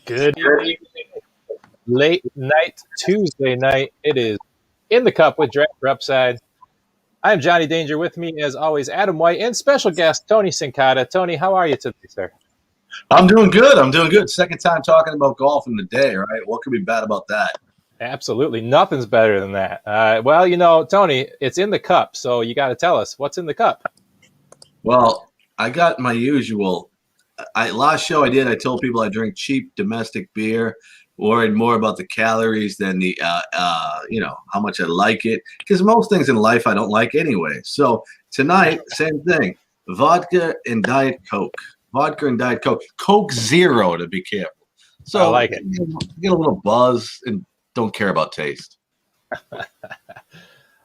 Good evening, late night, Tuesday night. It is In the Cup with Draft for Upside. I'm Johnny Danger. With me, as always, Adam White and special guest Tony Cincotta. Tony, how are you today, sir? I'm doing good. Second time talking about golf in the day, right? What could be bad about that? Absolutely. Nothing's better than that. Well, you know, Tony, it's in the cup, so you got to tell us what's in the cup. Well, I got my usual. Last show I told people I drink cheap domestic beer, worried more about the calories than the, how much I like it. Because most things in life I don't like anyway. So tonight, same thing, vodka and Diet Coke. Coke Zero to be careful. So I like it. Get a little buzz and don't care about taste.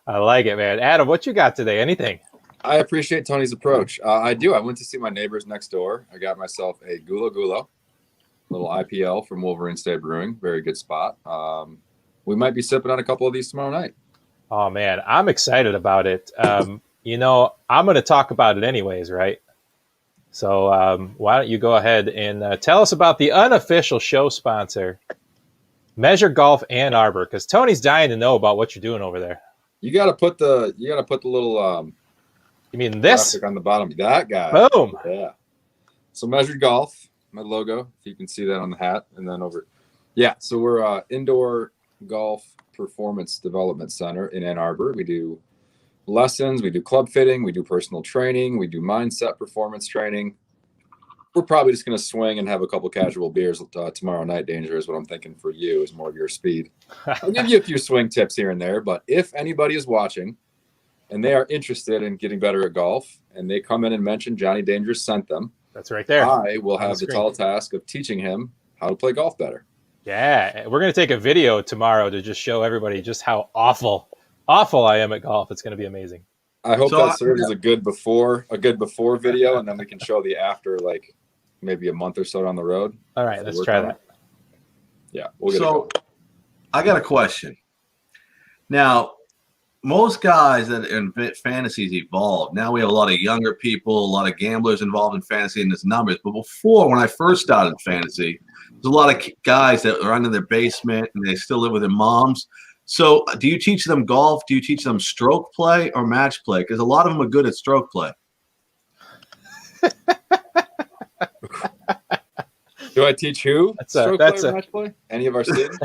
I like it, man. Adam, what you got today? Anything? I appreciate Tony's approach. I do. I went to see my neighbors next door. I got myself a Gulo, little IPL from Wolverine State Brewing. Very good spot. We might be sipping on a couple of these tomorrow night. Oh, man, I'm excited about it. I'm going to talk about it anyways, right? So why don't you go ahead and tell us about the unofficial show sponsor, Measure Golf Ann Arbor, because Tony's dying to know about what you're doing over there. You got to put the little you mean this graphic on the bottom? That guy. Boom. Yeah. So Measured Golf, my logo, if you can see that on the hat, and then over. Yeah. So we're indoor golf performance development center in Ann Arbor. We do lessons, we do club fitting, we do personal training, we do mindset performance training. We're probably just going to swing and have a couple casual beers tomorrow night. Danger is what I'm thinking for you, is more of your speed. I'll give you a few swing tips here and there, but if anybody is watching and they are interested in getting better at golf and they come in and mention Johnny Danger sent them, that's right there. I will have the tall task of teaching him how to play golf better. Yeah, we're going to take a video tomorrow to just show everybody just how awful I am at golf. It's going to be amazing. I hope that serves as a good before video, and then we can show the after, like maybe a month or so down the road. All right, let's try that. Yeah, we'll get it going. I got a question. Now, most guys that in fantasies evolve. Now we have a lot of younger people, a lot of gamblers involved in fantasy and its numbers. But before, when I first started fantasy, there's a lot of guys that are in their basement and they still live with their moms. So do you teach them golf? Do you teach them stroke play or match play? Because a lot of them are good at stroke play. Do I teach who? Stroke play or match play? Any of our students?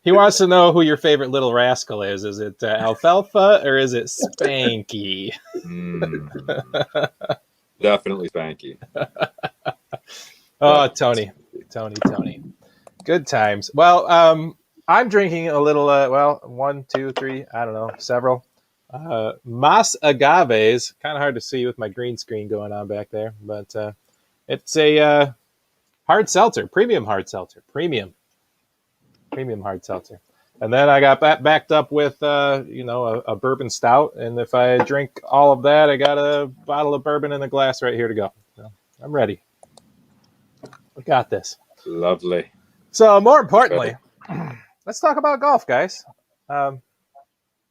He wants to know who your favorite little rascal is. Is it Alfalfa or is it Spanky? Definitely Spanky. Oh, Tony. Good times. Well, I'm drinking a little, 1, 2, 3, I don't know, several. Mas Agaves. Kind of hard to see with my green screen going on back there. But it's a hard seltzer, premium hard seltzer. Premium hard seltzer. And then I got backed up with, a bourbon stout. And if I drink all of that, I got a bottle of bourbon in the glass right here to go. So I'm ready. We got this. Lovely. So more importantly, let's talk about golf, guys.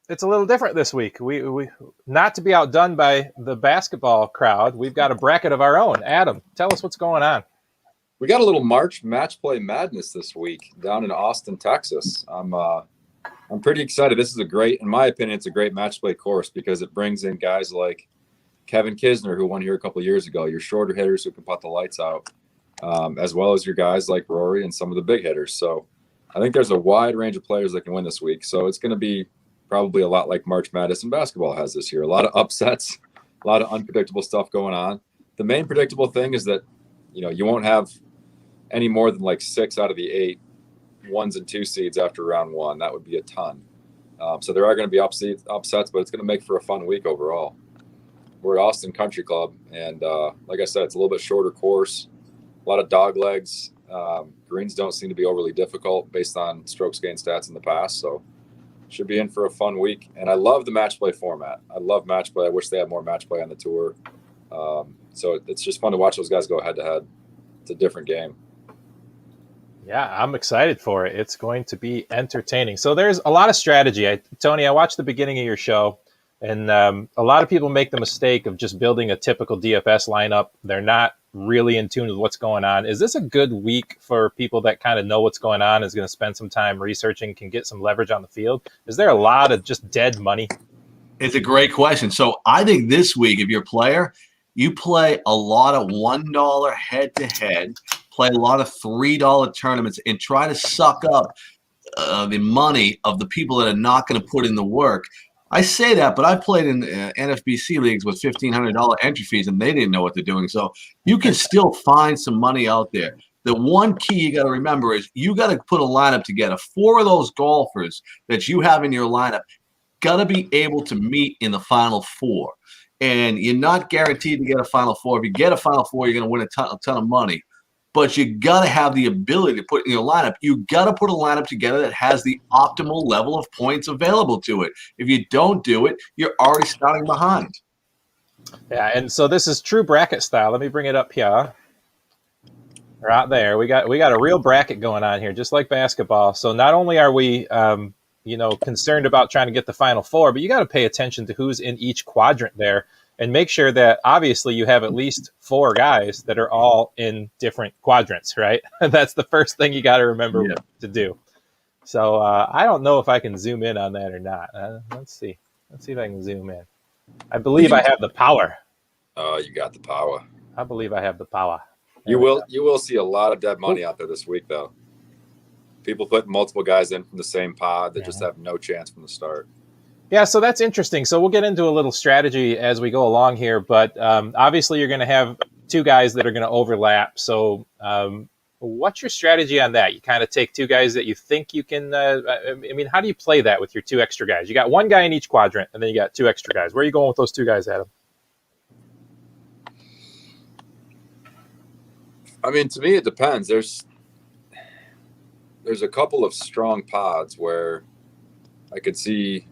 It's a little different this week. We not to be outdone by the basketball crowd, we've got a bracket of our own. Adam, tell us what's going on. We got a little March match play madness this week down in Austin, Texas. I'm pretty excited. This is in my opinion, it's a great match play course because it brings in guys like Kevin Kisner, who won here a couple of years ago, your shorter hitters who can put the lights out, as well as your guys like Rory and some of the big hitters. So I think there's a wide range of players that can win this week. So it's going to be probably a lot like March Madness in basketball has this year. A lot of upsets, a lot of unpredictable stuff going on. The main predictable thing is that, you won't have any more than like 6 out of the 8 1s and 2 seeds after round 1. That would be a ton. So there are going to be upsets, but it's going to make for a fun week overall. we're at Austin Country Club, and like I said, it's a little bit shorter course, a lot of dog legs. Greens don't seem to be overly difficult based on strokes gained stats in the past, so should be in for a fun week. And I love the match play format. I love match play. I wish they had more match play on the tour. So it's just fun to watch those guys go head to head. It's a different game. Yeah, I'm excited for it. It's going to be entertaining. So there's a lot of strategy. Tony, I watched the beginning of your show, and a lot of people make the mistake of just building a typical DFS lineup. They're not really in tune with what's going on. Is this a good week for people that kind of know what's going on, is going to spend some time researching, can get some leverage on the field? Is there a lot of just dead money? It's a great question. So I think this week, if you're a player, you play a lot of $1 head-to-head, play a lot of $3 tournaments, and try to suck up the money of the people that are not going to put in the work. I say that, but I've played in NFBC leagues with $1,500 entry fees, and they didn't know what they're doing. So you can still find some money out there. The one key you got to remember is you got to put a lineup together. 4 of those golfers that you have in your lineup got to be able to meet in the final 4. And you're not guaranteed to get a final 4. If you get a final 4, you're going to win a ton of money. But you got to have the ability to put in your lineup. You got to put a lineup together that has the optimal level of points available to it. If you don't do it, you're already starting behind. Yeah, and so this is true bracket style. Let me bring it up here. Right there. We got a real bracket going on here, just like basketball. So not only are we concerned about trying to get the final 4, but you got to pay attention to who's in each quadrant there. And make sure that obviously you have at least 4 guys that are all in different quadrants, right? That's the first thing you got to remember to do. So I don't know if I can zoom in on that or not. Let's see. Let's see if I can zoom in. I believe I have the power. Oh, you got the power. I believe I have the power. You will see a lot of dead money out there this week, though. People putting multiple guys in from the same pod that just have no chance from the start. Yeah, so that's interesting. So we'll get into a little strategy as we go along here, but obviously you're going to have 2 guys that are going to overlap. So what's your strategy on that? You kind of take 2 guys that you think you can how do you play that with your 2 extra guys? You got 1 guy in each quadrant, and then you got 2 extra guys. Where are you going with those 2 guys, Adam? I mean, to me, it depends. There's a couple of strong pods where I could see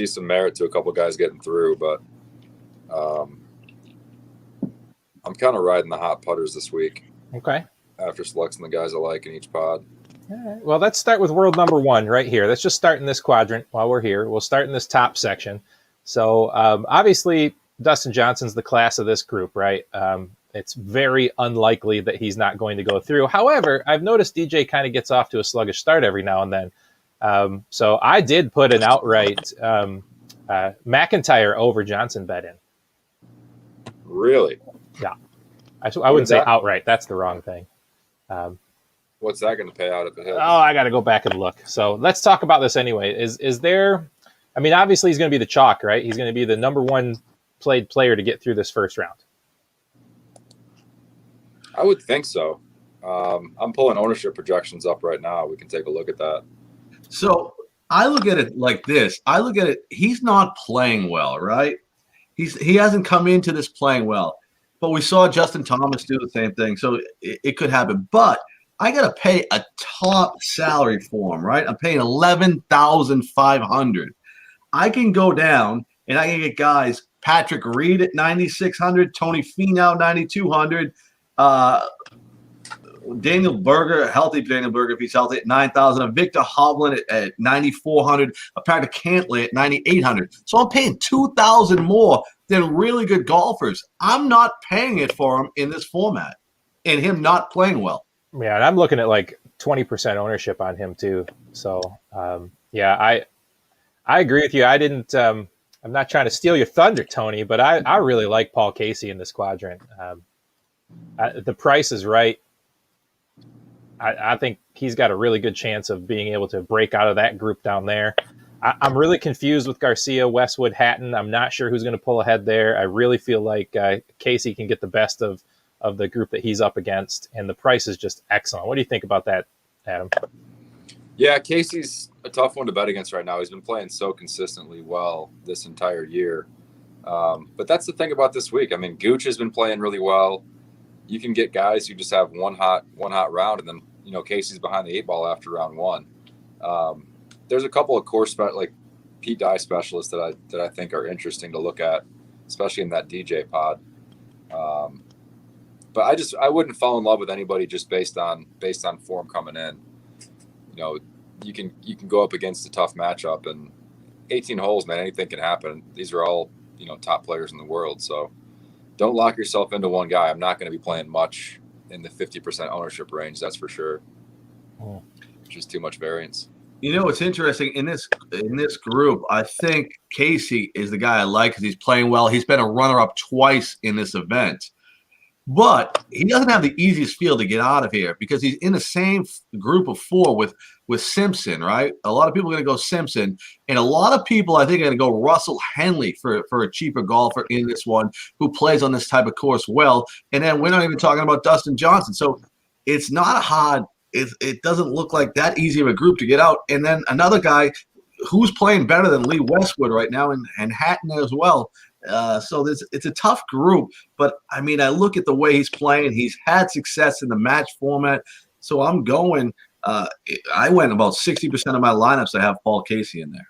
some merit to a couple guys getting through, but I'm kind of riding the hot putters this week. Okay. After selecting the guys I like in each pod. All right. Well, let's start with world number 1 right here. Let's just start in this quadrant while we're here. We'll start in this top section. So obviously, Dustin Johnson's the class of this group, right? It's very unlikely that he's not going to go through. However, I've noticed DJ kind of gets off to a sluggish start every now and then. So I did put an outright McIntyre over Johnson bet in. Really? Yeah. I wouldn't say outright. That's the wrong thing. What's that going to pay out at the head? Oh, I got to go back and look. So let's talk about this anyway. Is there? I mean, obviously he's going to be the chalk, right? He's going to be the number 1 played player to get through this first round. I would think so. I'm pulling ownership projections up right now. We can take a look at that. So I look at it like this. I look at it, he's not playing well, right? He hasn't come into this playing well. But we saw Justin Thomas do the same thing, so it could happen. But I got to pay a top salary for him, right? I'm paying $11,500. I can go down and I can get guys, Patrick Reed at $9,600, Tony Finau $9,200, Daniel Berger, healthy Daniel Berger if he's healthy at $9,000, a Victor Hovland at $9,400, a Patrick Cantlay at $9,800. So I'm paying $2,000 more than really good golfers. I'm not paying it for him in this format, and him not playing well. Yeah, and I'm looking at like 20% ownership on him too. So I agree with you. I didn't. I'm not trying to steal your thunder, Tony, but I really like Paul Casey in this quadrant. The price is right. I think he's got a really good chance of being able to break out of that group down there. I'm really confused with Garcia, Westwood, Hatton. I'm not sure who's going to pull ahead there. I really feel like Casey can get the best of the group that he's up against, and the price is just excellent. What do you think about that, Adam? Yeah, Casey's a tough one to bet against right now. He's been playing so consistently well this entire year. But that's the thing about this week. I mean, Gooch has been playing really well. You can get guys who just have one hot round, and then Casey's behind the 8-ball after round 1. There's a couple of course like Pete Dye specialists that I think are interesting to look at, especially in that DJ pod. But I wouldn't fall in love with anybody just based on form coming in. You can go up against a tough matchup, and 18 holes, man, anything can happen. These are all top players in the world, so don't lock yourself into one guy. I'm not going to be playing much in the 50% ownership range, that's for sure. Just too much variance. What's interesting in this group, I think Casey is the guy I like because he's playing well. He's been a runner-up twice in this event. But he doesn't have the easiest field to get out of here because he's in the same group of 4 with Simpson, right? A lot of people are going to go Simpson, and a lot of people I think are going to go Russell Henley for a cheaper golfer in this one who plays on this type of course well. And then we're not even talking about Dustin Johnson. So it's not hard. It doesn't look like that easy of a group to get out. And then another guy who's playing better than Lee Westwood right now and Hatton as well. So it's a tough group, but I mean, I look at the way he's playing. He's had success in the match format, so I'm going. I went about 60% of my lineups. I have Paul Casey in there.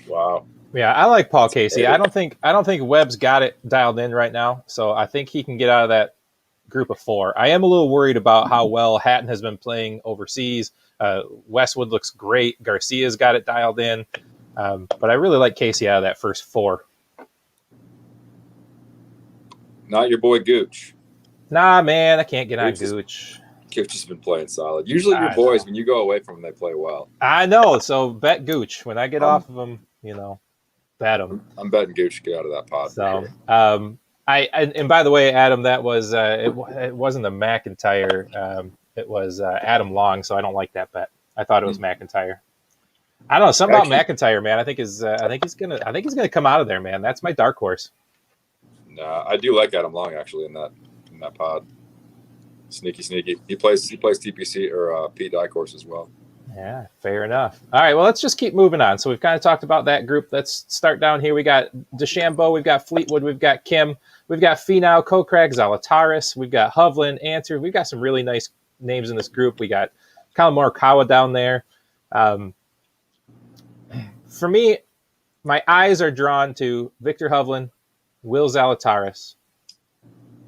Wow. Yeah, I like Paul Casey. I don't think Webb's got it dialed in right now, so I think he can get out of that group of 4. I am a little worried about how well Hatton has been playing overseas. Westwood looks great. Garcia's got it dialed in, but I really like Casey out of that first 4. Not your boy Gooch. Nah, man, I can't get on Gooch. Gooch has been playing solid. Usually your boys, when you go away from them, they play well. I know, so bet Gooch. When I get off of them, bet them. I'm betting Gooch to get out of that pod. So, and by the way, Adam, that was it wasn't a McIntyre. It was Adam Long, so I don't like that bet. I thought it was McIntyre. I don't know, something about McIntyre, man. I think he's gonna come out of there, man. That's my dark horse. Nah, I do like Adam Long actually in that pod. Sneaky. He plays TPC or Pete Dye course as well. Yeah, fair enough. All right, well, let's just keep moving on. So we've kind of talked about that group. Let's start down here. We got DeChambeau, we've got Fleetwood, we've got Kim, we've got Finau, Kokrak, Zalatoris, we've got Hovland, Answer. We've got some really nice names in this group. We got Colin Morikawa down there. For me, my eyes are drawn to Victor Hovland, Will Zalatoris,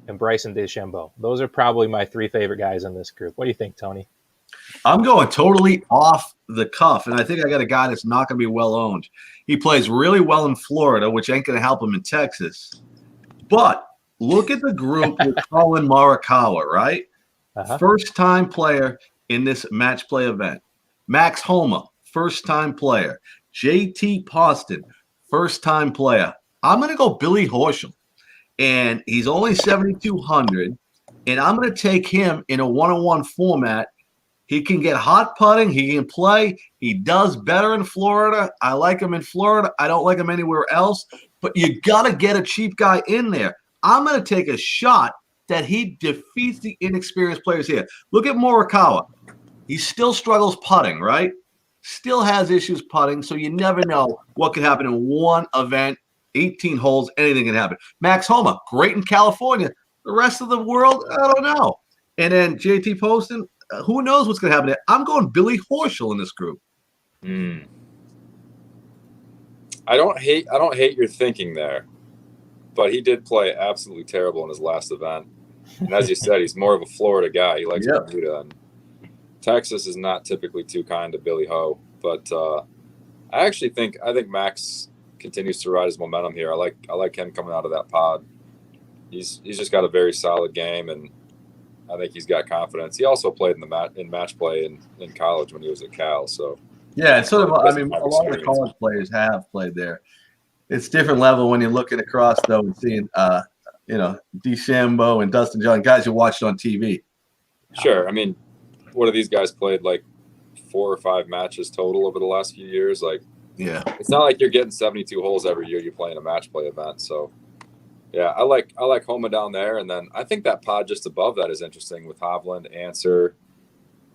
and Bryson DeChambeau. Those are probably my 3 favorite guys in this group. What do you think, Tony? I'm going totally off the cuff, and I think I got a guy that's not going to be well owned. He plays really well in Florida, which ain't going to help him in Texas. But look at the group with Colin Morikawa, right? First-time player in this match play event. Max Homa, first-time player. JT Poston, first-time player. I'm going to go Billy Horschel, and he's only 7,200, and I'm going to take him in a one-on-one format. He can get hot putting. He can play. He does better in Florida. I like him in Florida. I don't like him anywhere else, but you got to get a cheap guy in there. I'm going to take a shot that he defeats the inexperienced players here. Look at Morikawa. He still struggles putting, right? Still has issues putting, so you never know what could happen in one event. 18 holes, anything can happen. Max Homa, great in California. The rest of the world, I don't know. And then JT Poston, who knows what's going to happen there. I'm going Billy Horschel in this group. I don't hate your thinking there, but he did play absolutely terrible in his last event. And as you said, he's more of a Florida guy. He likes Bermuda. And Texas is not typically too kind to Billy Ho, but I think Max continues to ride his momentum here. I like him coming out of that pod. He's just got a very solid game, and I think he's got confidence. He also played in match play in college when he was at Cal. So yeah, it's sort of. I mean, a lot of the college players have played there. It's different level when you're looking across though and seeing, DeChambeau and Dustin Johnson, guys you watched on TV. Sure, I mean, what have these guys played, like 4 or 5 matches total over the last few years? Like, yeah, it's not like you're getting 72 holes every year you're playing a match play event. So yeah, I like Homa down there, and then I think that pod just above that is interesting with Hovland, Answer.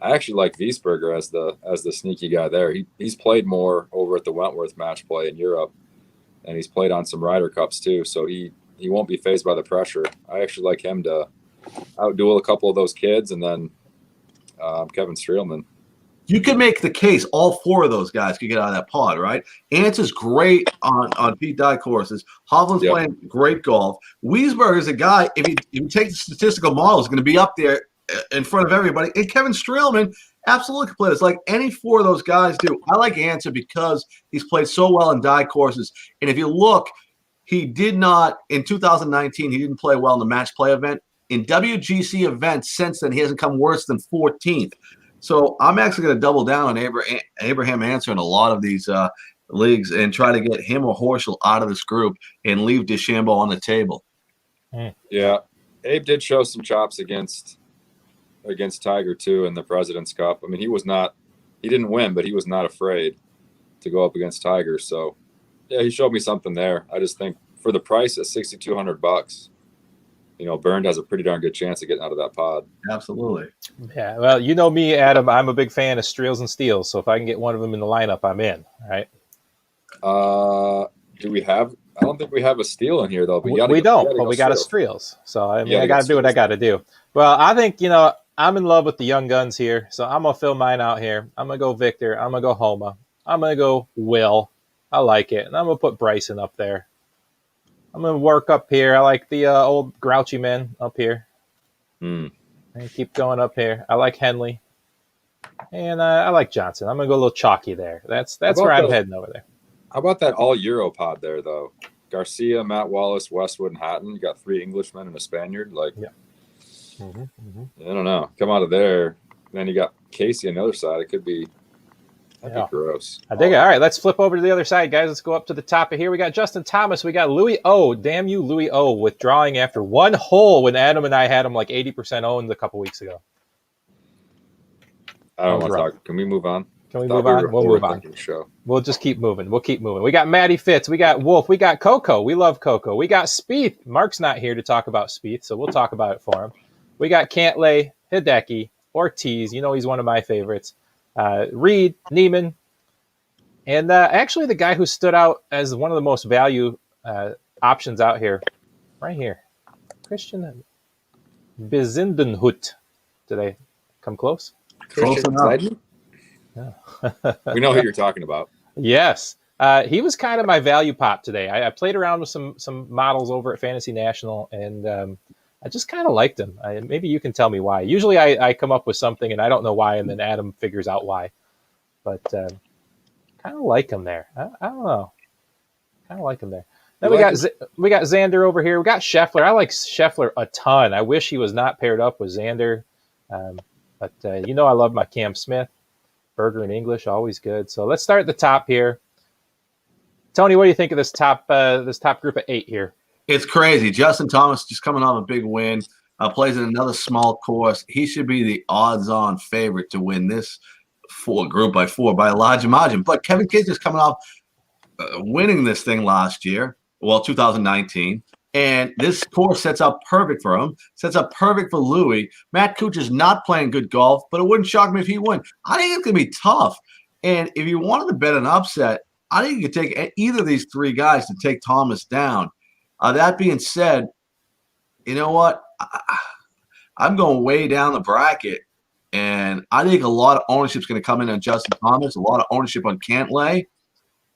I actually like Wiesberger as the sneaky guy there. He's played more over at the Wentworth match play in Europe. and he's played on some Ryder Cups too, so he won't be fazed by the pressure. I actually like him to outduel a couple of those kids, and then Kevin Streelman. You could make the case all 4 of those guys could get out of that pod, right? Ants is great on Pete Dye courses. Hovland's playing great golf. Wiesberg is a guy, if you take the statistical model, is going to be up there in front of everybody. And Kevin Streelman absolutely can play this like any 4 of those guys do. I like Ants because he's played so well in Dye courses. And if you look, he did not, in 2019, he didn't play well in the match play event. In WGC events since then, he hasn't come worse than 14th. So I'm actually going to double down on Abraham Answer in a lot of these leagues and try to get him or Horschel out of this group and leave DeChambeau on the table. Yeah, Abe did show some chops against Tiger too in the President's Cup. I mean, he didn't win, but he was not afraid to go up against Tiger. So yeah, he showed me something there. I just think for the price at $6,200, Bernd has a pretty darn good chance of getting out of that pod. Absolutely. Yeah, well, you know me, Adam. I'm a big fan of Streels and Steels, so if I can get one of them in the lineup, I'm in. Right? Do we have? I don't think we have a Steel in here though. But we don't, but we got a Streels. So I mean, I got to do what I got to do. Well, I think I'm in love with the young guns here, so I'm gonna fill mine out here. I'm gonna go Victor. I'm gonna go Homa. I'm gonna go Will. I like it, and I'm gonna put Bryson up there. I'm going to work up here. I like the old grouchy men up here. And keep going up here. I like Henley. And I like Johnson. I'm going to go a little chalky there. That's where I'm heading over there. How about that all-Euro pod there, though? Garcia, Matt Wallace, Westwood, and Hatton. You got 3 Englishmen and a Spaniard. I don't know. Come out of there. Then you got Casey on the other side. It could be... That'd be gross. I dig it. All right, let's flip over to the other side, guys. Let's go up to the top of here. We got Justin Thomas. We got Louis O. Damn you, Louis O. Withdrawing after 1 hole when Adam and I had him like 80% owned a couple weeks ago. I don't want to talk. Can we move on? Can we move on? We'll move on. We'll just keep moving. We'll keep moving. We got Matty Fitz. We got Wolf. We got Coco. We love Coco. We got Spieth. Mark's not here to talk about Spieth, so we'll talk about it for him. We got Cantlay, Hideki, Ortiz. He's one of my favorites. Reed, Neiman, and actually the guy who stood out as one of the most value options out here, right here, Christian Bezindenhut. Did I come close? Close enough. Yeah. We know who you're talking about. Yes. He was kind of my value pop today. I played around with some models over at Fantasy National, and I just kind of liked him. Maybe you can tell me why. Usually I come up with something and I don't know why, and then Adam figures out why. But kind of like him there. I don't know. Kind of like him there. Then we got Xander over here. We got Scheffler. I like Scheffler a ton. I wish he was not paired up with Xander. But I love my Cam Smith. Berger in English, always good. So let's start at the top here. Tony, what do you think of this top group of 8 here? It's crazy. Justin Thomas just coming off a big win, plays in another small course. He should be the odds-on favorite to win this group by 4 by a large margin. But Kevin Kidd is coming off winning this thing last year, 2019. And this course sets up perfect for him, sets up perfect for Louis. Matt Kuchar is not playing good golf, but it wouldn't shock me if he won. I think it's going to be tough. And if you wanted to bet an upset, I think you could take either of these 3 guys to take Thomas down. That being said, you know what? I'm going way down the bracket, and I think a lot of ownership is going to come in on Justin Thomas, a lot of ownership on Cantlay,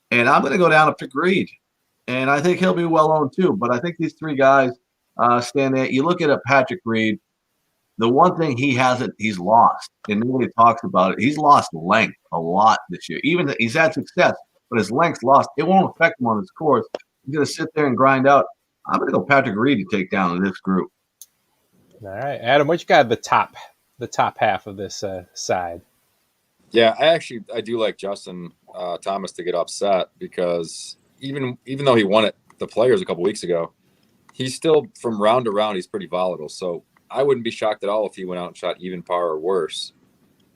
and I'm going to go down to pick Reed. And I think he'll be well owned too. But I think these 3 guys stand there. You look at Patrick Reed, the one thing he's lost, and nobody talks about it, he's lost length a lot this year. Even he's had success, but his length's lost. It won't affect him on his course. He's going to sit there and grind out. I'm going to go Patrick Reed to take down this group. All right, Adam, what you got at the top half of this side? Yeah, I do like Justin Thomas to get upset because even though he won at the Players a couple weeks ago, he's still from round to round. He's pretty volatile. So I wouldn't be shocked at all if he went out and shot even par or worse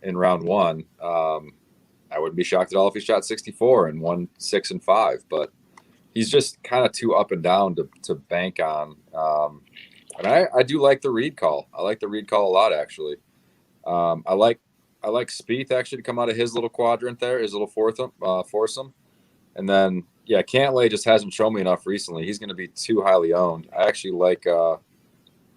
in round 1. I wouldn't be shocked at all if he shot 64 and won 6 and 5. But he's just kind of too up and down to bank on. And I do like the Reed call. I like the Reed call a lot, actually. I like Spieth actually to come out of his little quadrant there, his little foursome. And then, yeah, Cantlay just hasn't shown me enough recently. He's going to be too highly owned. I actually like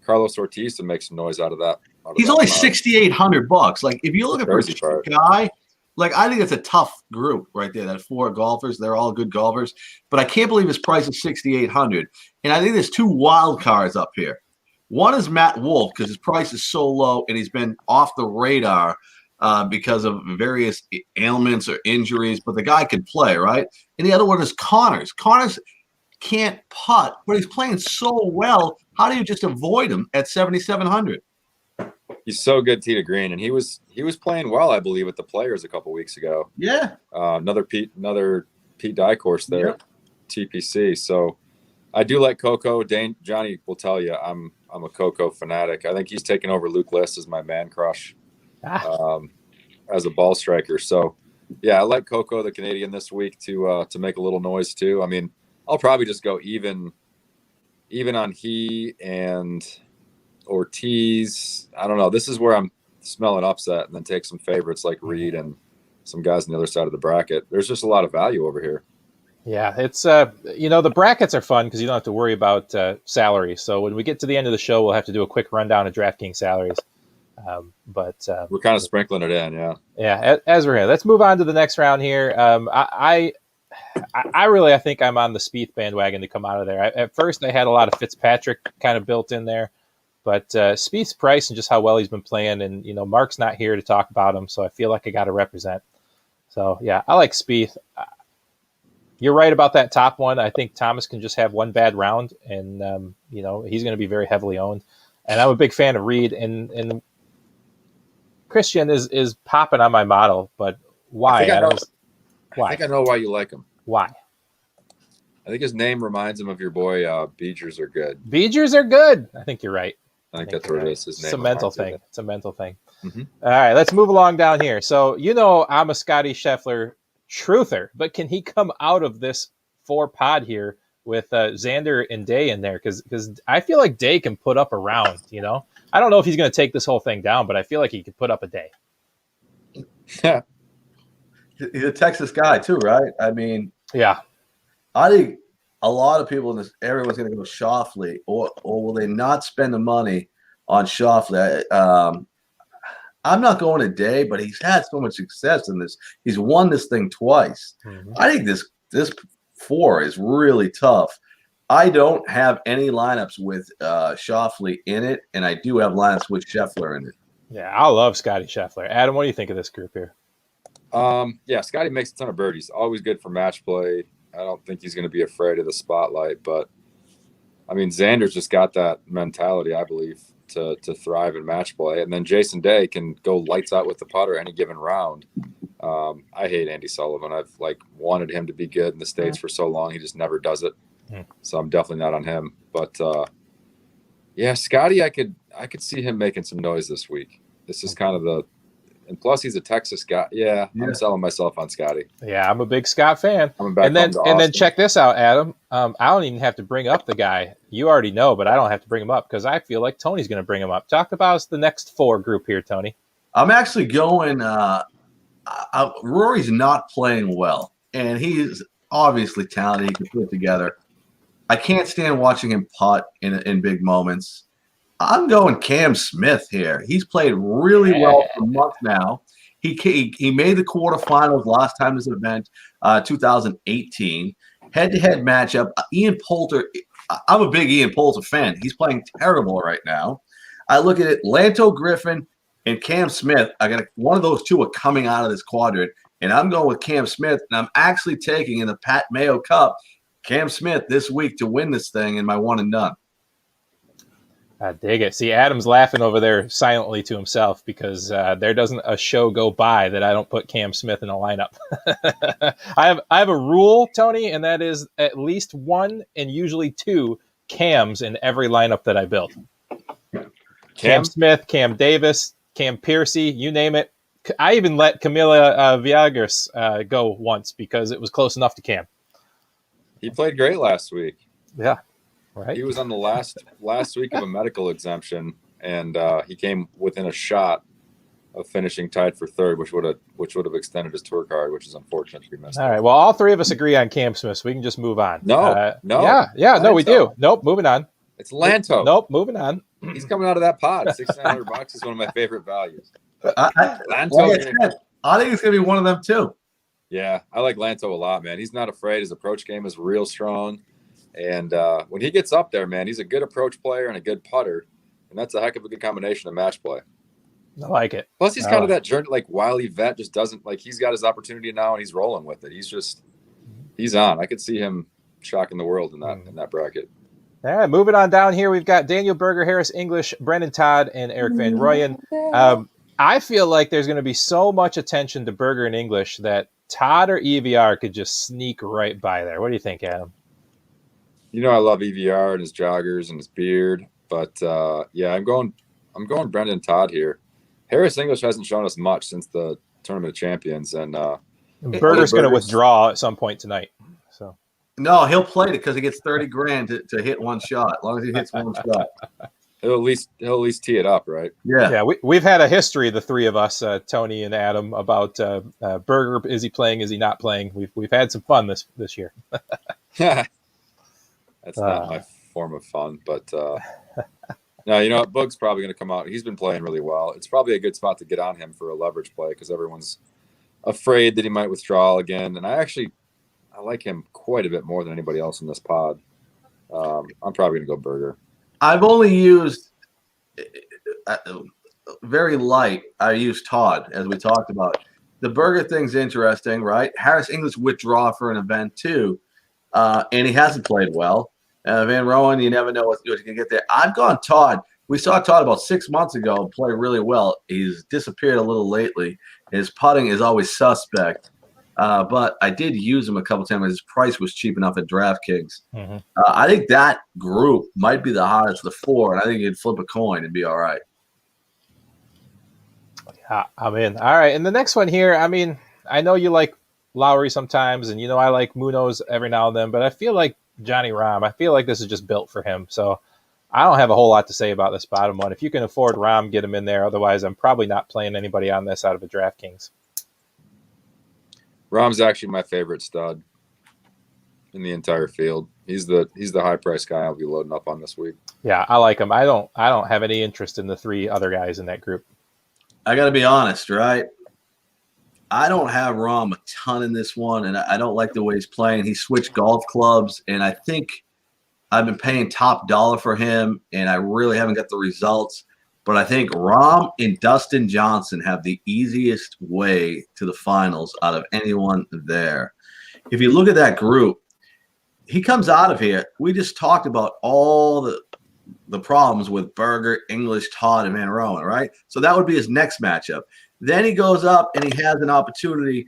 Carlos Ortiz to make some noise out of that. He's only $6,800. Like, if you're looking for a cheap guy, like, I think it's a tough group right there. That 4 golfers, they're all good golfers. But I can't believe his price is $6,800. And I think there's 2 wild cards up here. One is Matt Wolff, because his price is so low and he's been off the radar because of various ailments or injuries. But the guy can play, right? And the other one is Connors. Connors can't putt, but he's playing so well. How do you just avoid him at 7,700? He's so good tee to green, and he was playing well, I believe, at the Players a couple weeks ago. Yeah, another Pete Dye course there, at TPC. So I do like Coco. Johnny will tell you I'm a Coco fanatic. I think he's taken over Luke List as my man crush as a ball striker. So yeah, I like Coco, the Canadian, this week to make a little noise too. I mean, I'll probably just go even on he and Ortiz. I don't know. This is where I'm smelling upset, and then take some favorites like Reed and some guys on the other side of the bracket. There's just a lot of value over here. Yeah, it's the brackets are fun because you don't have to worry about salary. So when we get to the end of the show, we'll have to do a quick rundown of DraftKings salaries. But we're kind of sprinkling it in, yeah. Yeah, as we're here, let's move on to the next round here. I think I'm on the Spieth bandwagon to come out of there. At first, I had a lot of Fitzpatrick kind of built in there. But Spieth's price and just how well he's been playing, and Mark's not here to talk about him, so I feel like I got to represent. So yeah, I like Spieth. You're right about that top one. I think Thomas can just have one bad round, and he's going to be very heavily owned. And I'm a big fan of Reed, and Christian is popping on my model. But why? I think I know why you like him. Why? I think his name reminds him of your boy. Beegers are good. Beegers are good. I think you're right. I think that's what it is. His name. It's a mental thing. It's a mental thing. Mm-hmm. All right, let's move along down here. So, I'm a Scotty Scheffler truther, but can he come out of this 4 pod here with Xander and Day in there? Because I feel like Day can put up a round, I don't know if he's going to take this whole thing down, but I feel like he could put up a day. Yeah. He's a Texas guy too, right? I mean, yeah. I think a lot of people in this, everyone's going to go Schauffele, or will they not spend the money on Schauffele? I'm not going a Day, but he's had so much success in this. He's won this thing twice. Mm-hmm. I think this 4 is really tough. I don't have any lineups with Schauffele in it, and I do have lineups with Scheffler in it. Yeah, I love Scotty Scheffler. Adam, what do you think of this group here? Yeah, Scotty makes a ton of birdies. Always good for match play. I don't think he's going to be afraid of the spotlight, but I mean, Xander's just got that mentality, I believe, to thrive in match play. And then Jason Day can go lights out with the putter any given round. I hate Andy Sullivan. I've wanted him to be good in the States for so long. He just never does it. So I'm definitely not on him. But yeah, Scotty, I could see him making some noise this week. This is kind of and plus he's a Texas guy. Yeah, I'm selling myself on Scotty. Yeah, I'm a big Scott fan. And then check this out, Adam. I don't even have to bring up the guy. You already know, but I don't have to bring him up because I feel like Tony's going to bring him up. Talk about the next 4 group here, Tony. I'm actually going. Rory's not playing well, and he's obviously talented. He can put it together. I can't stand watching him putt in big moments. I'm going Cam Smith here. He's played really well for months now. He made the quarterfinals last time this event, 2018. Head-to-head matchup. Ian Poulter. I'm a big Ian Poulter fan. He's playing terrible right now. I look at it. Lanto Griffin and Cam Smith. One of those 2 are coming out of this quadrant, and I'm going with Cam Smith. And I'm actually taking in the Pat Mayo Cup Cam Smith this week to win this thing in my 1 and done. I dig it. See, Adam's laughing over there silently to himself because there doesn't a show go by that I don't put Cam Smith in a lineup. I have a rule, Tony, and that is at least 1 and usually 2 Cams in every lineup that I build. Cam Smith, Cam Davis, Cam Piercy, you name it. I even let Camila Villegas go once because it was close enough to Cam. He played great last week. Yeah. Right. He was on the last week of a medical exemption, and he came within a shot of finishing tied for third, which would have extended his tour card, which is unfortunate we missed. All right. Well, all three of us agree on Cam Smith, so we can just move on. No. No, we do. Nope, moving on. It's Lanto. Nope, moving on. He's coming out of that pod. $6,900 is one of my favorite values. Lanto. I think it's going to be one of them too. Yeah, I like Lanto a lot, man. He's not afraid. His approach game is real strong. And when he gets up there, man, he's a good approach player and a good putter. And that's a heck of a good combination of match play. I like it. Plus, he's kind of that journey, like wily vet, just doesn't like he's got his opportunity now and he's rolling with it. He's on. I could see him shocking the world in that bracket. All right, moving on down here, we've got Daniel Berger, Harris English, Brendan Todd, and Eric Van Rooyen. I feel like there's going to be so much attention to Berger and English that Todd or EVR could just sneak right by there. What do you think, Adam? You know, I love EVR and his joggers and his beard, but yeah, I'm going Brendan Todd here. Harris English hasn't shown us much since the Tournament of Champions, and Berger's going to withdraw at some point tonight. So no, he'll play it because he gets $30,000 to hit one shot. As long as he hits one shot, he'll at least tee it up, right? Yeah. We've had a history, the three of us, Tony and Adam, about Berger. Is he playing? Is he not playing? We've had some fun this year. That's not my form of fun, but. No, you know what? Boog's probably going to come out. He's been playing really well. It's probably a good spot to get on him for a leverage play because everyone's afraid that he might withdraw again. And I like him quite a bit more than anybody else in this pod. I'm probably going to go Berger. I've only used very light. I used Todd, as we talked about. The Berger thing's interesting, right? Harris English withdraw for an event too, and he hasn't played well. Van Rooyen, you never know what you can get there. I've gone Todd. We saw Todd about 6 months ago play really well. He's disappeared a little lately. His putting is always suspect. But I did use him a couple times. His price was cheap enough at DraftKings. Mm-hmm. I think that group might be the hottest of the four, and I think you'd flip a coin and be all right. Yeah, I'm in. All right, and the next one here, I mean, I know you like Lowry sometimes, and you know I like Munoz every now and then, but I feel like Johnny Rahm, I feel like this is just built for him. So I don't have a whole lot to say about this bottom one. If you can afford Rahm, get him in there. Otherwise, I'm probably not playing anybody on this out of a DraftKings. Rahm's actually my favorite stud in the entire field. He's the high price guy I'll be loading up on this week. Yeah, I like him. I don't have any interest in the three other guys in that group. I got to be honest, right? I don't have Rahm a ton in this one, and I don't like the way he's playing. He switched golf clubs, and I think I've been paying top dollar for him, and I really haven't got the results. But I think Rahm and Dustin Johnson have the easiest way to the finals out of anyone there. If you look at that group, he comes out of here. We just talked about all the problems with Berger, English, Todd, and Van Rooyen, right? So that would be his next matchup. Then he goes up and he has an opportunity,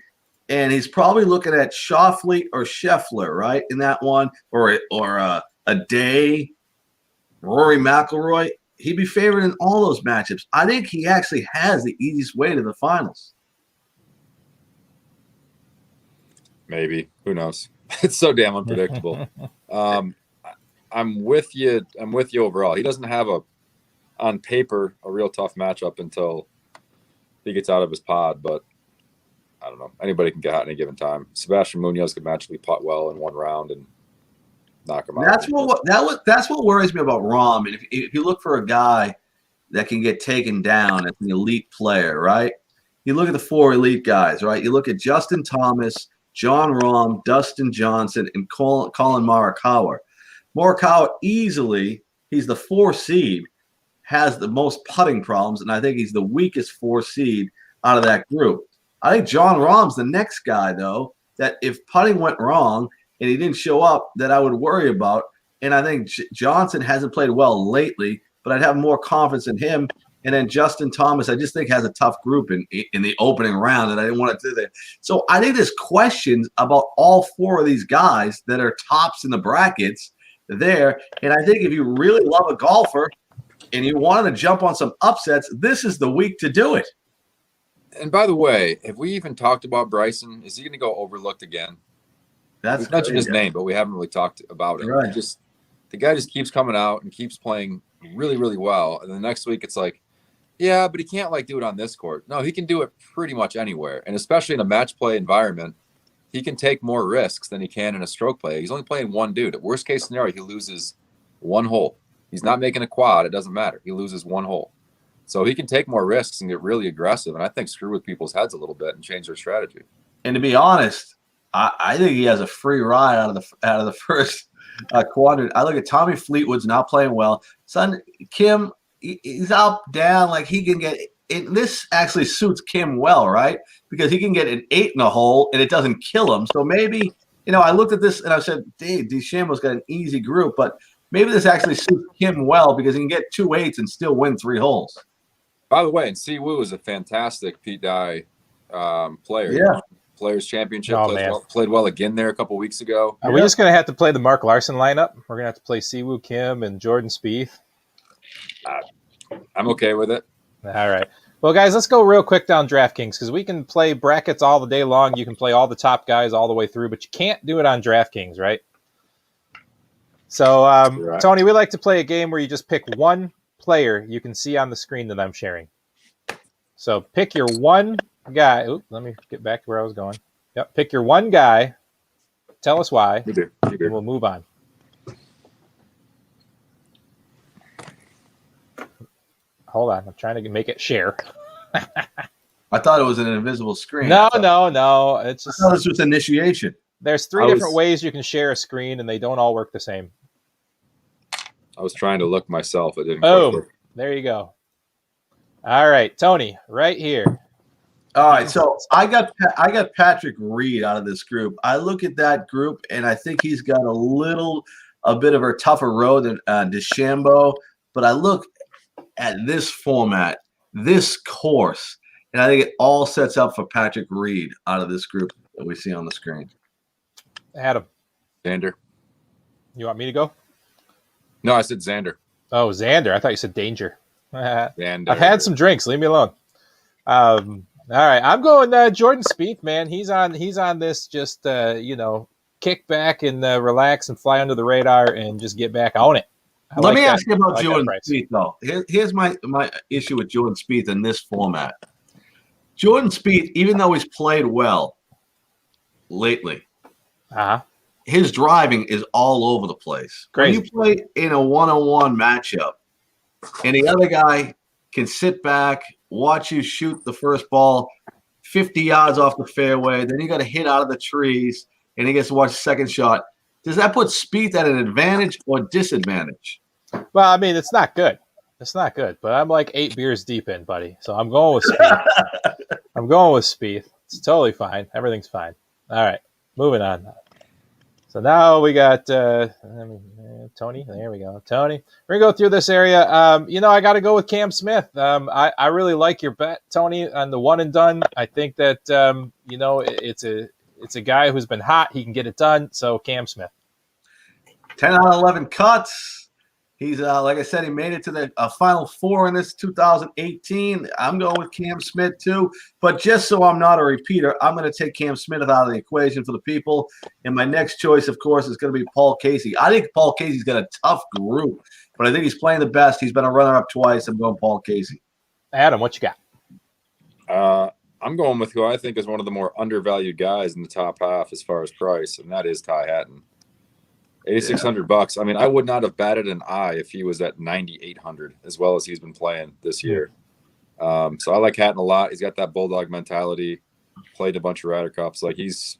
and he's probably looking at Schauffele or Scheffler, right, in that one, or a Day, Rory McIlroy. He'd be favored in all those matchups. I think he actually has the easiest way to the finals. Maybe. Who knows? It's so damn unpredictable. I'm with you. I'm with you overall. He doesn't have on paper a real tough matchup until he gets out of his pod, but I don't know. Anybody can get hot at any given time. Sebastian Munoz could magically putt well in one round and knock him out. That's what worries me about Rahm. And if you look for a guy that can get taken down as an elite player, right? You look at the four elite guys, right? You look at Justin Thomas, Jon Rahm, Dustin Johnson, and Colin Morikawa. Morikawa easily, he's the 4 seed, has the most putting problems, and I think he's the weakest 4 seed out of that group. I think Jon Rahm's the next guy, though, that if putting went wrong and he didn't show up, that I would worry about. And I think Johnson hasn't played well lately, but I'd have more confidence in him. And then Justin Thomas, I just think has a tough group in the opening round, and I didn't want to do that. So I think there's questions about all 4 of these guys that are tops in the brackets there. And I think if you really love a golfer and you wanted to jump on some upsets, this is the week to do it. And by the way, have we even talked about Bryson? Is he going to go overlooked again? We've mentioned his name, but we haven't really talked about it. Right. The guy just keeps coming out and keeps playing really, really well. And the next week it's like, Yeah, but he can't like do it on this court. No, he can do it pretty much anywhere, and especially in a match play environment, he can take more risks than he can in a stroke play. He's only playing one dude. At worst case scenario, he loses one hole. He's not making a quad. It doesn't matter. He loses one hole. So he can take more risks and get really aggressive, and I think screw with people's heads a little bit and change their strategy. And to be honest, I think he has a free ride out of the first quadrant. I look at Tommy Fleetwood's not playing well. Son Kim, he's up, down, like he can get it. This actually suits Kim well, right? Because he can get an 8 in a hole and it doesn't kill him. So maybe, I looked at this and I said, Dave, DeChambeau's got an easy group, but maybe this actually suits Kim well because he can get 2 8s and still win 3 holes. By the way, and Siwoo is a fantastic Pete Dye player. Yeah. Players Championship, Oh, played well again there a couple weeks ago. Are we just going to have to play the Mark Larson lineup? We're going to have to play Siwoo Kim and Jordan Spieth. I'm okay with it. All right. Well, guys, let's go real quick down DraftKings because we can play brackets all the day long. You can play all the top guys all the way through, but you can't do it on DraftKings, right? So, Right. Tony, we like to play a game where you just pick one player you can see on the screen that I'm sharing. So pick your one guy. Oops, let me get back to where I was going. Yep, pick your one guy. Tell us why, You do. and we'll move on. Hold on, I'm trying to make it share. I thought it was an invisible screen. No. It's I just thought this was initiation. there's 3 different ways you can share a screen, and they don't all work the same. I was trying to look myself. It didn't. Boom. There you go. All right, Tony, right here. All right, so I got Patrick Reed out of this group. I look at that group, and I think he's got a bit of a tougher road than DeChambeau. But I look at this format, this course, and I think it all sets up for Patrick Reed out of this group that we see on the screen. Adam, Xander. you want me to go? No, I said Xander. Oh, Xander. I thought you said danger. Xander. I've had some drinks. Leave me alone. All right, I'm going Jordan Spieth, man. He's on this just kick back and relax and fly under the radar and just get back on it. Let me ask you about Jordan Spieth, though. Here's my issue with Jordan Spieth in this format. Jordan Spieth, even though he's played well lately, his driving is all over the place. Crazy. When you play in a one-on-one matchup, and the other guy can sit back, watch you shoot the first ball 50 yards off the fairway, then you got to hit out of the trees, and he gets to watch the second shot. Does that put Spieth at an advantage or disadvantage? Well, I mean, it's not good. It's not good, but I'm like 8 beers deep in, buddy. So I'm going with Spieth. It's totally fine. Everything's fine. All right, moving on. So now we got Tony. There we go. Tony. We're going to go through this area. I got to go with Cam Smith. I really like your bet, Tony, on the one and done. I think that, it's a guy who's been hot. He can get it done. So Cam Smith. 10 out of 11 cuts. He's, like I said, he made it to the Final Four in this 2018. I'm going with Cam Smith, too. But just so I'm not a repeater, I'm going to take Cam Smith out of the equation for the people. And my next choice, of course, is going to be Paul Casey. I think Paul Casey's got a tough group, but I think he's playing the best. He's been a runner-up twice. I'm going Paul Casey. Adam, what you got? I'm going with who I think is one of the more undervalued guys in the top half as far as price, and that is Ty Hatton. $8,600. I mean, I would not have batted an eye if he was at 9,800 as well as he's been playing this year. So I like Hatton a lot. He's got that bulldog mentality. Played a bunch of Ryder Cups. Like he's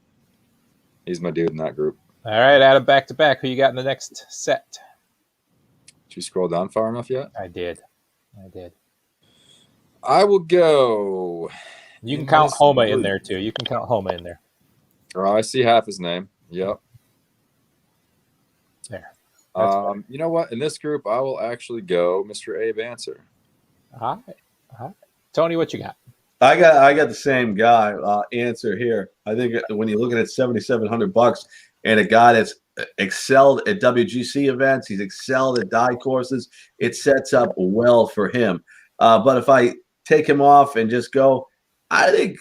my dude in that group. All right, Adam, back to back. Who you got in the next set? Did you scroll down far enough yet? I did. I will go. You can count Homa in there too. You can count Homa in there. Oh, I see half his name. Yep. There. You know what? In this group, I will actually go Mr. Abe Answer. All right. Tony, what you got? I got the same guy answer here. I think when you're looking at $7,700 and a guy that's excelled at WGC events, he's excelled at die courses, it sets up well for him. But if I take him off and just go, I think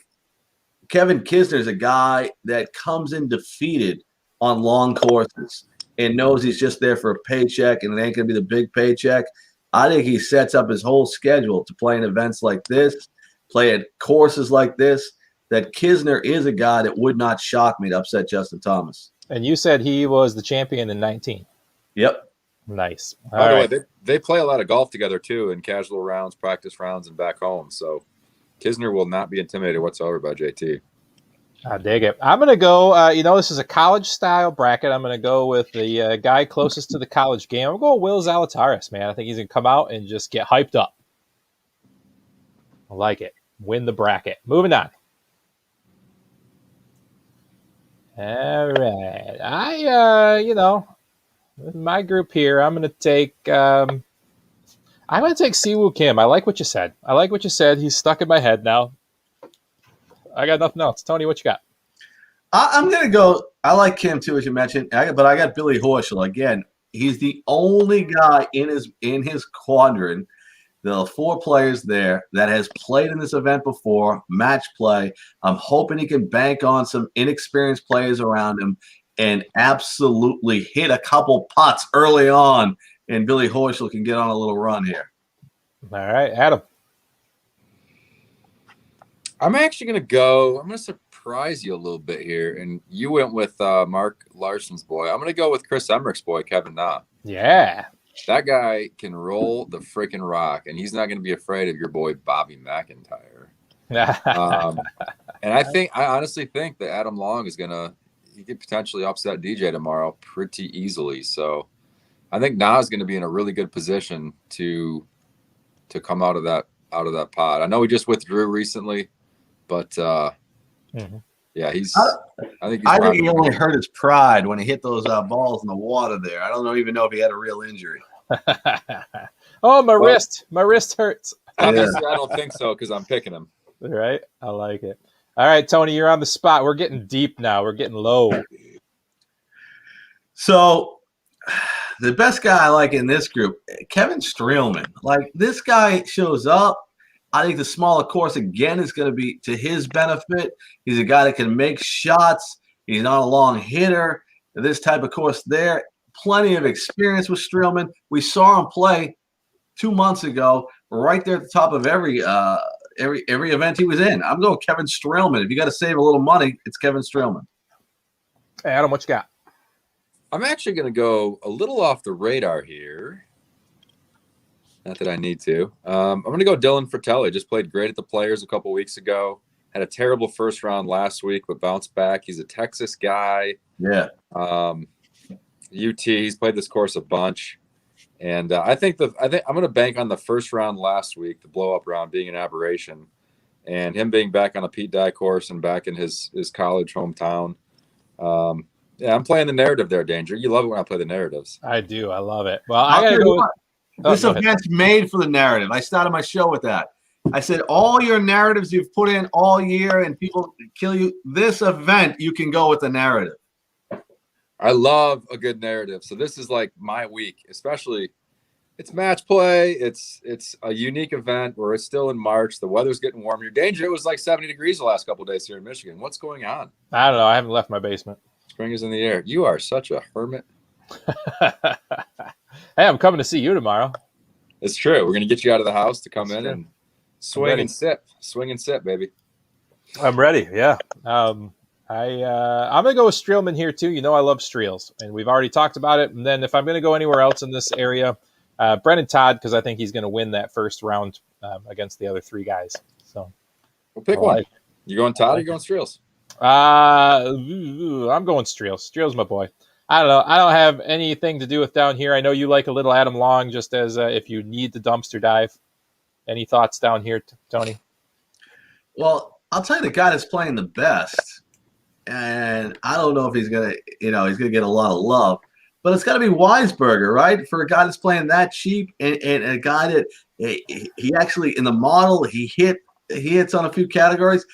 Kevin Kisner is a guy that comes in defeated on long courses and knows he's just there for a paycheck and it ain't going to be the big paycheck. I think he sets up his whole schedule to play in events like this, play at courses like this, that Kisner is a guy that would not shock me to upset Justin Thomas. And you said he was the champion in 19. Yep. Nice. By the way, they play a lot of golf together too in casual rounds, practice rounds, and back home. So Kisner will not be intimidated whatsoever by JT. I dig it. I'm going to go, this is a college-style bracket. I'm going to go with the guy closest to the college game. I'm going to go Will Zalatoris, man. I think he's going to come out and just get hyped up. I like it. Win the bracket. Moving on. All right. With my group here, I'm going to take Siwoo Kim. I like what you said. He's stuck in my head now. I got nothing else. Tony, what you got? I'm going to go. I like Kim too, as you mentioned, but I got Billy Horschel. Again, he's the only guy in his quadrant. There are 4 players there that has played in this event before, match play. I'm hoping he can bank on some inexperienced players around him and absolutely hit a couple putts early on, and Billy Horschel can get on a little run here. All right, Adam. I'm actually going to surprise you a little bit here. And you went with Mark Larson's boy. I'm going to go with Chris Emmerich's boy, Kevin Na. Yeah. That guy can roll the freaking rock, and he's not going to be afraid of your boy, Bobby McIntyre. And I honestly think that Adam Long he could potentially upset DJ tomorrow pretty easily. So I think Na is going to be in a really good position to come out of that pod. I know he just withdrew recently. But yeah, I think he only hurt his pride when he hit those balls in the water there. I don't even know if he had a real injury. My wrist hurts. Obviously, I don't think so because I'm picking him. Right, I like it. All right, Tony, you're on the spot. We're getting deep now. We're getting low. So the best guy I like in this group, Kevin Streelman. Like, this guy shows up. I think the smaller course, again, is going to be to his benefit. He's a guy that can make shots. He's not a long hitter. This type of course there. Plenty of experience with Streelman. We saw him play 2 months ago, right there at the top of every event he was in. I'm going Kevin Streelman. If you got to save a little money, it's Kevin Streelman. Hey, Adam, what you got? I'm actually going to go a little off the radar here. Not that I need to. I'm going to go Dylan Fratelli. Just played great at the Players a couple weeks ago. Had a terrible first round last week, but bounced back. He's a Texas guy. Yeah. UT. He's played this course a bunch, and I think I'm going to bank on the first round last week, the blow up round, being an aberration, and him being back on a Pete Dye course and back in his college hometown. Yeah, I'm playing the narrative there, Danger. You love it when I play the narratives. I do. I love it. Well, I gotta go. This event's made for the narrative. I started my show with that. I said, all your narratives you've put in all year and people kill you, this event, you can go with the narrative. I love a good narrative. So this is like my week, especially it's match play. It's a unique event where it's still in March. The weather's getting warmer. Your Danger, it was like 70 degrees the last couple of days here in Michigan. What's going on? I don't know. I haven't left my basement. Spring is in the air. You are such a hermit. Hey, I'm coming to see you tomorrow. It's true. We're going to get you out of the house to come in and swing and sip. Swing and sip, baby. I'm ready. Yeah. I'm going to go with Streelman here too. You know I love Streels, and we've already talked about it. And then if I'm going to go anywhere else in this area, Brennan Todd, because I think he's going to win that first round against the other 3 guys. So we'll pick one. You going Todd or you going Streels? I'm going Streels. Streels, my boy. I don't know. I don't have anything to do with down here. I know you like a little Adam Long, just as if you need the dumpster dive. Any thoughts down here, Tony? Well, I'll tell you the guy that's playing the best, and I don't know if he's gonna get a lot of love, but it's got to be Weisberger, right? For a guy that's playing that cheap, and a guy that he actually in the model he hits on a few categories.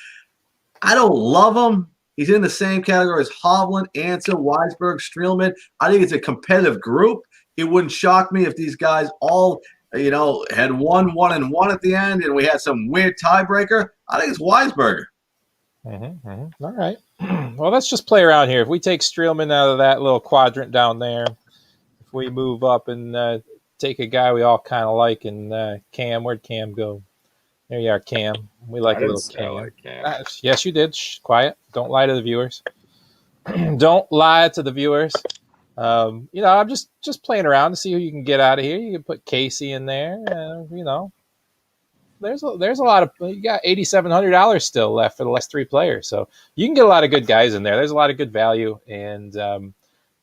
I don't love him. He's in the same category as Hovland, Ansel, Weisberg, Streelman. I think it's a competitive group. It wouldn't shock me if these guys all, had 1-1-1 at the end and we had some weird tiebreaker. I think it's Weisberger. All right. Well, let's just play around here. If we take Streelman out of that little quadrant down there, if we move up and take a guy we all kind of like, and Cam. Where'd Cam go? There you are, Cam. We like I a didn't little say I Cam. like Cam. Yes, you did. Shh, quiet. Don't lie to the viewers. Don't lie to the viewers. I'm just playing around to see who you can get out of here. You can put Casey in there. There's a lot of, you got $8,700 still left for the last 3 players, so you can get a lot of good guys in there. There's a lot of good value, and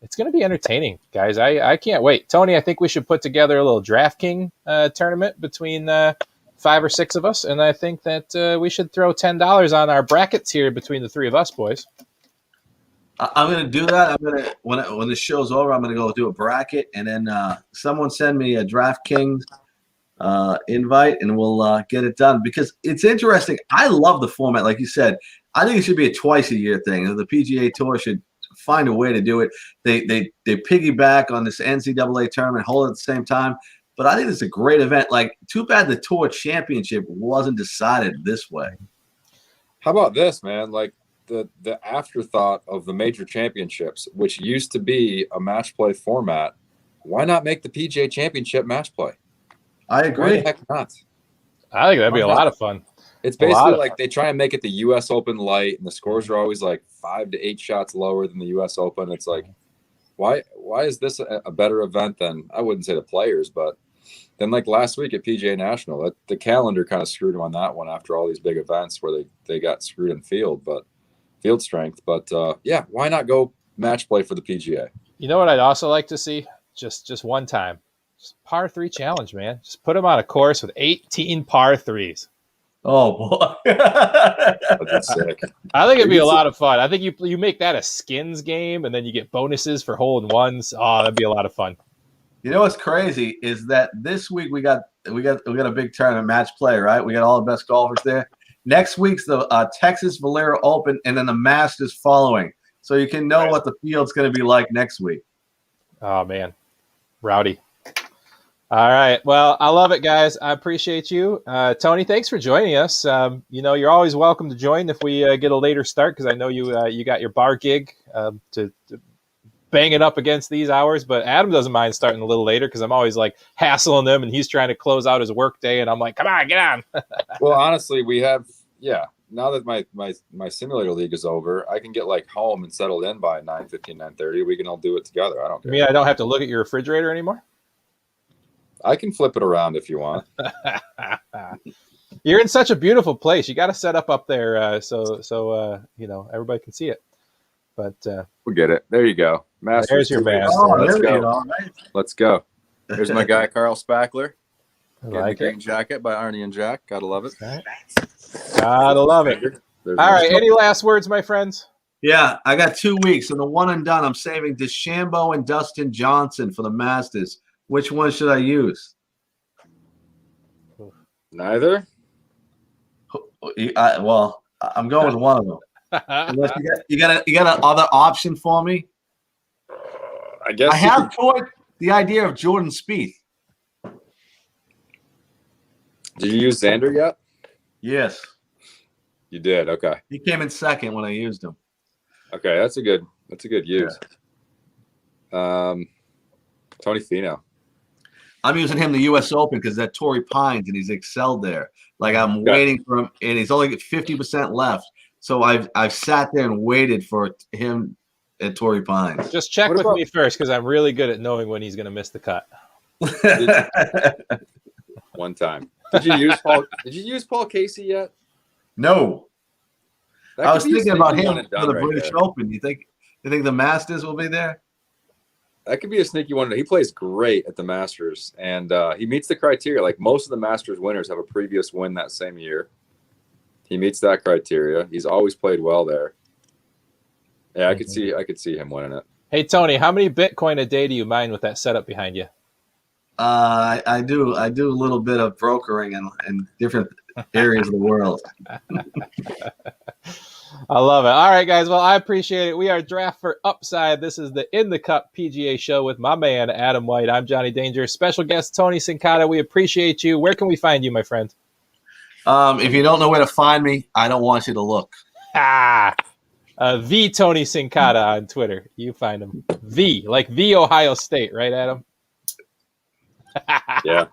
it's going to be entertaining, guys. I can't wait. Tony, I think we should put together a little DraftKings tournament between 5 or 6 of us, and I think that we should throw $10 on our brackets here between the 3 of us, boys. I'm going to do that. I'm going to when the show's over, I'm going to go do a bracket, and then someone send me a DraftKings invite, and we'll get it done, because it's interesting. I love the format, like you said. I think it should be a twice-a-year thing. The PGA Tour should find a way to do it. They piggyback on this NCAA tournament, hold it at the same time. But I think it's a great event. Like, too bad the Tour Championship wasn't decided this way. How about this, man? Like, the afterthought of the major championships, which used to be a match play format, why not make the PGA Championship match play? I agree. Why the heck not? I think that'd be a lot of fun. It's basically like they try and make it the U.S. Open light, and the scores are always like 5 to 8 shots lower than the U.S. Open. It's like, why is this a better event than, I wouldn't say the players, but then like last week at PGA National, the calendar kind of screwed them on that one after all these big events where they got screwed in field strength. But yeah, why not go match play for the PGA? You know what I'd also like to see? Just one time. Just par 3 challenge, man. Just put them on a course with 18 par 3s. Oh, boy. That's sick. I think it'd be a lot of fun. I think you make that a skins game, and then you get bonuses for hole in ones. Oh, that'd be a lot of fun. You know what's crazy is that this week we got a big tournament match play, right? We got all the best golfers there. Next week's the Texas Valero Open, and then the Masters following. So you can know what the field's going to be like next week. Oh, man. Rowdy. All right. Well, I love it, guys. I appreciate you. Tony, thanks for joining us. You're always welcome to join if we get a later start, because I know you got your bar gig to bang it up against these hours. But Adam doesn't mind starting a little later, because I'm always like hassling him, and he's trying to close out his work day, and I'm like, come on, get on. Well, honestly, we have, now that my simulator league is over, I can get like home and settled in by 9:15, 9:30. We can all do it together. I don't care. You mean I don't have to look at your refrigerator anymore? I can flip it around if you want. You're in such a beautiful place. You got to set up there so everybody can see it. But we'll get it. There you go. Masters. There's your master. Oh, Let's go. Right. Let's go. There's my guy Carl Spackler. I like the green jacket by Arnie and Jack. Gotta love it. Right. Gotta love it. All right. Any last words, my friends? Yeah, I got 2 weeks, and the one and done, I'm saving DeChambeau and Dustin Johnson for the Masters. Which one should I use? Neither. I'm going with one of them. Unless you got an other option for me? I guess I have toyed the idea of Jordan Spieth. Did you use Xander yet? Yes. You did. Okay. He came in second when I used him. Okay, that's a good use. Yeah. Tony Finau. I'm using him the U.S. Open because that Torrey Pines, and he's excelled there. Like, I'm waiting for him, and he's only got 50% left. So I've sat there and waited for him at Torrey Pines. Just check with me first, because I'm really good at knowing when he's going to miss the cut. One time. Did you use Paul Casey yet? No. I was thinking about him for the right British there. Open. You think the Masters will be there? That could be a sneaky one. He plays great at the Masters, and he meets the criteria. Like, most of the Masters winners have a previous win that same year. He meets that criteria. He's always played well there. Yeah, I could see him winning it. Hey, Tony, how many Bitcoin a day do you mine with that setup behind you? I do a little bit of brokering in different areas of the world. I love it. All right, guys. Well, I appreciate it. We are Draft for Upside. This is the In the Cup PGA show with my man, Adam White. I'm Johnny Danger. Special guest, Tony Cincotta. We appreciate you. Where can we find you, my friend? If you don't know where to find me, I don't want you to look. The Tony Cincotta on Twitter. You find him. Like the Ohio State, right, Adam? Yeah.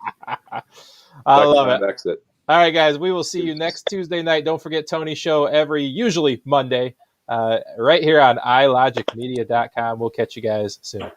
I love it. Exit. All right, guys, we will see you next Tuesday night. Don't forget Tony's show usually Monday, right here on ilogicmedia.com. We'll catch you guys soon.